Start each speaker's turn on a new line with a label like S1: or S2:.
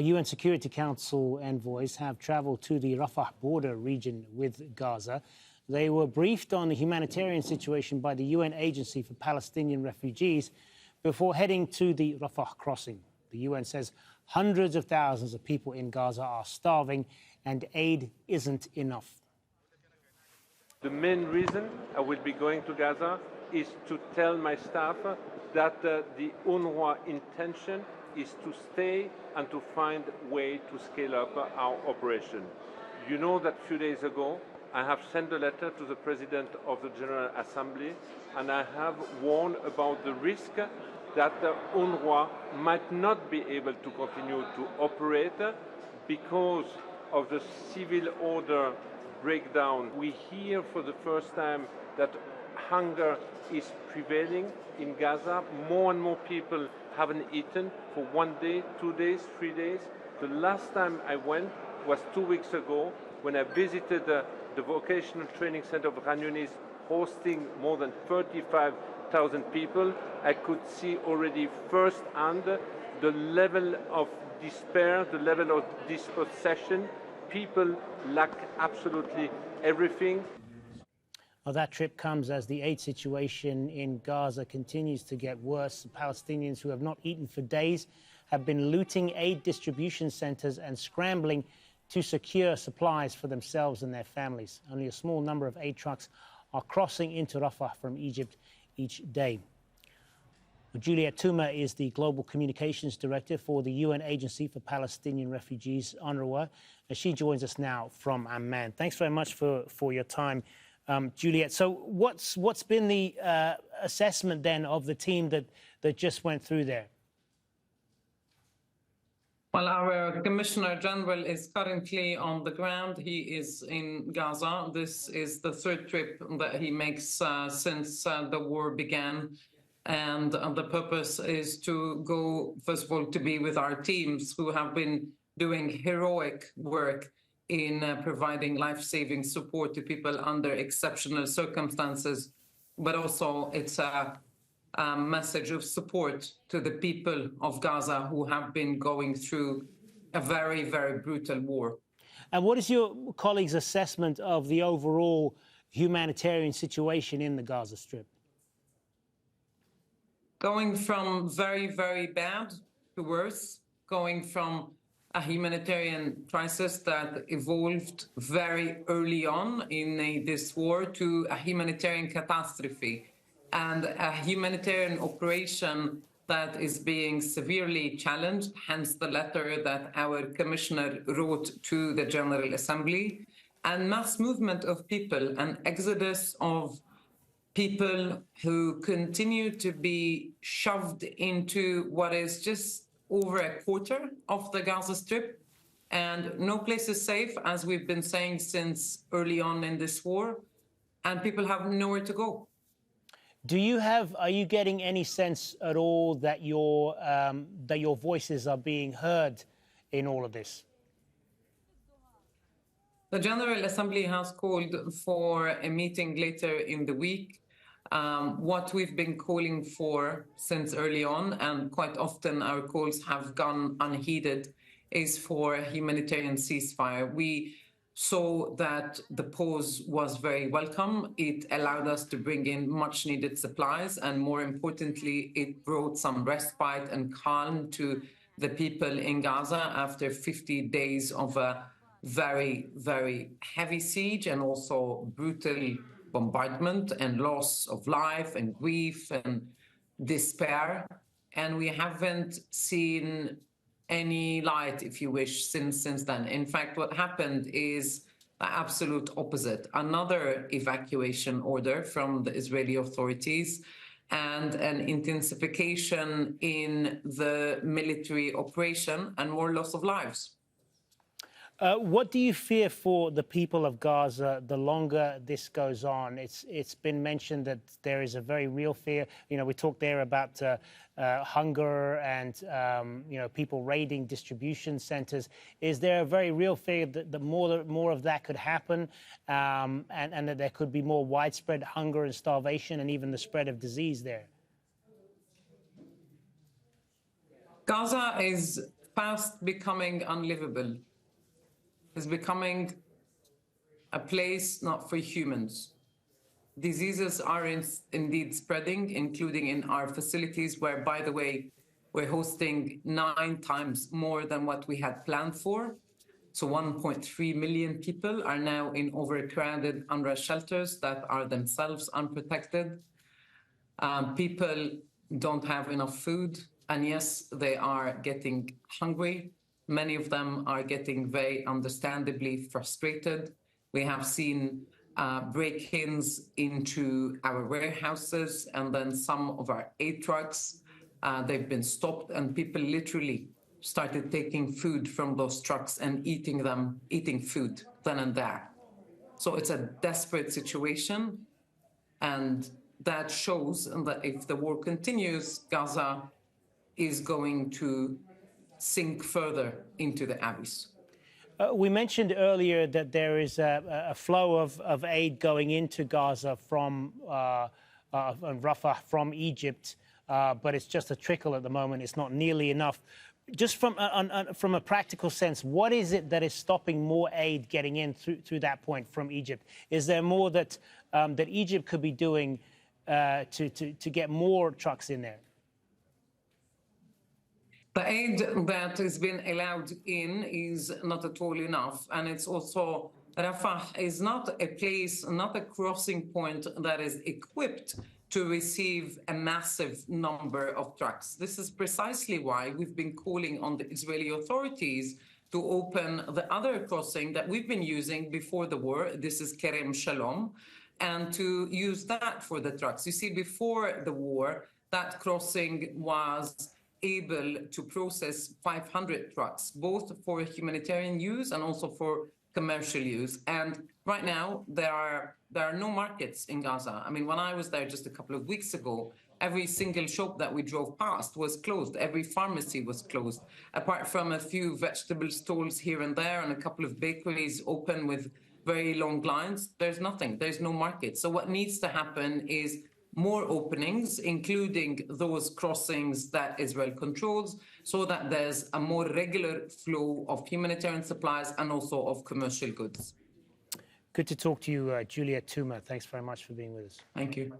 S1: UN Security Council envoys have traveled to the Rafah border region with Gaza. They were briefed on the humanitarian situation by the UN Agency for Palestinian Refugees before heading to the Rafah crossing. The UN says hundreds of thousands of people in Gaza are starving and aid isn't enough.
S2: The main reason I will be going to Gaza is to tell my staff that the UNRWA intention is to stay and to find a way to scale up our operation. You know that a few days ago, I have sent a letter to the President of the General Assembly, and I have warned about the risk that the UNRWA might not be able to continue to operate because of the civil order breakdown. We hear for the first time that hunger is prevailing in Gaza. More and more people haven't eaten for 1 day, 2 days, 3 days. The last time I went was 2 weeks ago when I visited the vocational training center of Khan Yunis, hosting more than 35,000 people. I could see already firsthand the level of despair, the level of dispossession. People lack absolutely everything.
S1: Well, that trip comes as the aid situation in Gaza continues to get worse. Palestinians who have not eaten for days have been looting aid distribution centers and scrambling to secure supplies for themselves and their families. Only a small number of aid trucks are crossing into Rafah from Egypt each day. Juliette Touma is the Global Communications Director for the UN Agency for Palestinian Refugees, UNRWA. She joins us now from Amman. Thanks very much for your time, Juliette. So what's been the assessment then of the team that just went through there?
S3: Well, our Commissioner General is currently on the ground. He is in Gaza. This is the third trip that he makes since the war began. And the purpose is to go, first of all, to be with our teams who have been doing heroic work in providing life-saving support to people under exceptional circumstances. But also it's a message of support to the people of Gaza who have been going through a very, very brutal war.
S1: And what is your colleague's assessment of the overall humanitarian situation in the Gaza Strip?
S3: Going from very, very bad to worse, going from a humanitarian crisis that evolved very early on in this war to a humanitarian catastrophe and a humanitarian operation that is being severely challenged, hence the letter that our commissioner wrote to the General Assembly, and mass movement of people, an exodus of people who continue to be shoved into what is just over a quarter of the Gaza Strip. And no place is safe, as we've been saying since early on in this war, and people have nowhere to go.
S1: Are you getting any sense at all that your voices are being heard in all of this?
S3: The General Assembly has called for a meeting later in the week. What we've been calling for since early on, and quite often our calls have gone unheeded, is for a humanitarian ceasefire. We saw that the pause was very welcome. It allowed us to bring in much needed supplies, and more importantly, it brought some respite and calm to the people in Gaza after 50 days of a very, very heavy siege and also brutal bombardment and loss of life and grief and despair. And we haven't seen any light, if you wish, since then. In fact, what happened is the absolute opposite. Another evacuation order from the Israeli authorities and an intensification in the military operation and more loss of lives.
S1: What do you fear for the people of Gaza the longer this goes on? It's been mentioned that there is a very real fear. You know, we talked there about hunger and people raiding distribution centers. Is there a very real fear that more of that could happen, and that there could be more widespread hunger and starvation and even the spread of disease there?
S3: Gaza is fast becoming unlivable. It's becoming a place not for humans. Diseases are indeed spreading, including in our facilities, where, by the way, we're hosting 9 times more than what we had planned for. So 1.3 million people are now in overcrowded UNRWA shelters that are themselves unprotected. People don't have enough food, and yes, they are getting hungry. Many of them are getting very understandably frustrated. We have seen break-ins into our warehouses, and then some of our aid trucks, they've been stopped, and people literally started taking food from those trucks and eating food then and there. So it's a desperate situation, and that shows that if the war continues, Gaza is going to sink further into the abyss.
S1: We mentioned earlier that there is a flow of aid going into Gaza from Rafah, from Egypt, but it's just a trickle at the moment. It's not nearly enough. Just from a practical sense, what is it that is stopping more aid getting in through that point from Egypt? Is there more that Egypt could be doing to get more trucks in there?
S3: The aid that has been allowed in is not at all enough. And it's also, Rafah is not a place, not a crossing point that is equipped to receive a massive number of trucks. This is precisely why we've been calling on the Israeli authorities to open the other crossing that we've been using before the war. This is Kerem Shalom, and to use that for the trucks. You see, before the war, that crossing was able to process 500 trucks, both for humanitarian use and also for commercial use. And right now, there are no markets in Gaza. I mean, when I was there just a couple of weeks ago, every single shop that we drove past was closed. Every pharmacy was closed, apart from a few vegetable stalls here and there and a couple of bakeries open with very long lines. There's nothing. There's no market. So what needs to happen is more openings, including those crossings that Israel controls, so that there's a more regular flow of humanitarian supplies and also of commercial goods.
S1: Good to talk to you, Juliette Touma. Thanks very much for being with us.
S3: Thank you.